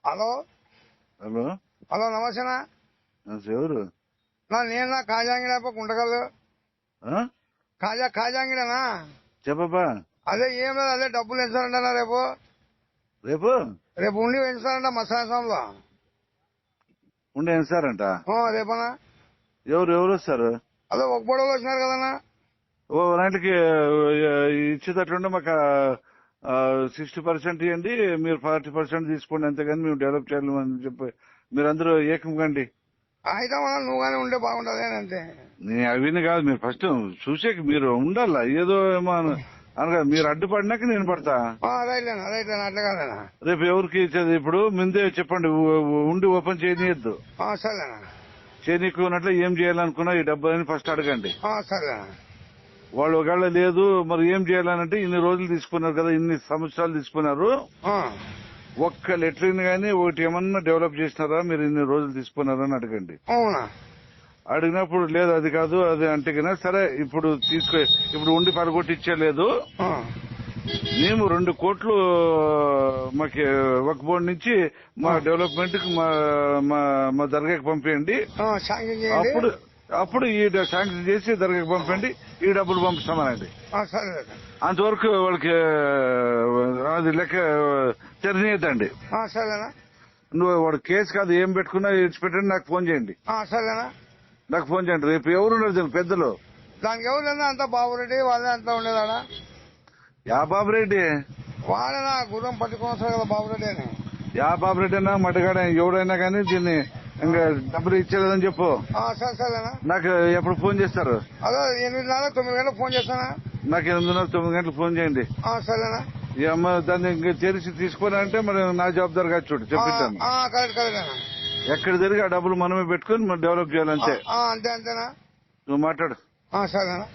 Hello hello hello నమస్తేనా ఎవరు నేనా కాజాంగిడా కుంటకల్లు కాజాంగిడనా చెప్పబ్బా. అదే ఏం లేదు, అదే డబ్బులు ఎంచారంటనా రేపు రేపు రేపు ఉండి ఎంచారంట మత్స్యాశ్రమంలో ఉండే ఎంచారంట. రేపనా ఎవరు ఎవరు వస్తారు? అదే ఒక పొడవులు వచ్చినారు కదన్నా. ఓ నాటికి ఇచ్చేటట్లుండే మాకు 60% ఇవ్వండి, మీరు 40% తీసుకోండి, అంతేగాని మేము డెవలప్ చేయాలి అని చెప్పి మీరందరూ ఏకం కండి. అయితే నువ్వు కానీ ఉంటే బాగుంటది అంతే. నేను అవిని కాదు, మీరు ఫస్ట్ చూసే మీరు ఉండాలా, ఏదో ఏమో అనగా మీరు అడ్డుపడినాక నేను పడతా. రైట్లేనా రైట్లేనా అట్లా కాదేనా. రేపు ఎవరికి ఇచ్చేది? ఇప్పుడు ముందే చెప్పండి, ఉండి ఓపెన్ చేయనియద్దు. సరేనా చేయనీకున్నట్లు ఏం చేయాలనుకున్నా ఈ డబ్బులని ఫస్ట్ అడగండి. సరేనా వాళ్ళు ఒకవేళ లేదు మరి ఏం చేయాలనంటే ఇన్ని రోజులు తీసుకున్నారు కదా, ఇన్ని సంవత్సరాలు తీసుకున్నారు, ఒక్క లెటరీని గానీ ఒకటి ఏమన్నా డెవలప్ చేసినారా మీరు ఇన్ని రోజులు తీసుకున్నారని అడగండి. అవునా అడిగినప్పుడు లేదు అది కాదు అది అంటే కన్నా సరే ఇప్పుడు ఇప్పుడు ఉండి పడగొట్టించలేదు, మేము 2 కోట్లు మాకు ఒక బోర్డు నుంచి మా డెవలప్మెంట్ కి మా దర్గాకి పంపించండి, అప్పుడు ఈ శాంక్షన్ చేసి దర్గాకి పంపండి, ఈ డబ్బులు పంపిస్తామనండి. అంతవరకు వాళ్ళకి అది లెక్క తెరనీయద్దండి. నువ్వు వాడు కేసు కాదు ఏం పెట్టుకున్నా ఇచ్చిపెట్టండి, నాకు ఫోన్ చేయండి. నాకు ఫోన్ చేయండి. రేపు ఎవరున్నారు దానికి పెద్దలు? దానికి ఎవరు అంతా బాబురెడ్డి వాళ్ళే అంతా ఉండేదాడా. యా బాబురెడ్డి? వాళ్ళనా గుర్రం పట్టుకొని కదా బాబురెడ్డి అని. యా బాబురెడ్డి అయినా మడ్డగాడ ఎవడైనా కానీ దీన్ని ఇంకా డబ్బులు ఇచ్చేలేదని చెప్పు. సరేనా నాకు ఎప్పుడు ఫోన్ చేస్తారు? అదే 8:30 9 గంటలకు ఫోన్ చేస్తానా. నాకు 8:30 9 గంటలకు ఫోన్ చేయండి. సరేనా దాన్ని ఇంకా తెరిచి తీసుకోనంటే మరి నా జవాబుదారిగా చూడు చెప్తాను. ఎక్కడ తిరిగి ఆ డబ్బులు మనమే పెట్టుకుని డెవలప్ చేయాలంటే. అంతేనా నువ్వు మాట్లాడు. సరేనా.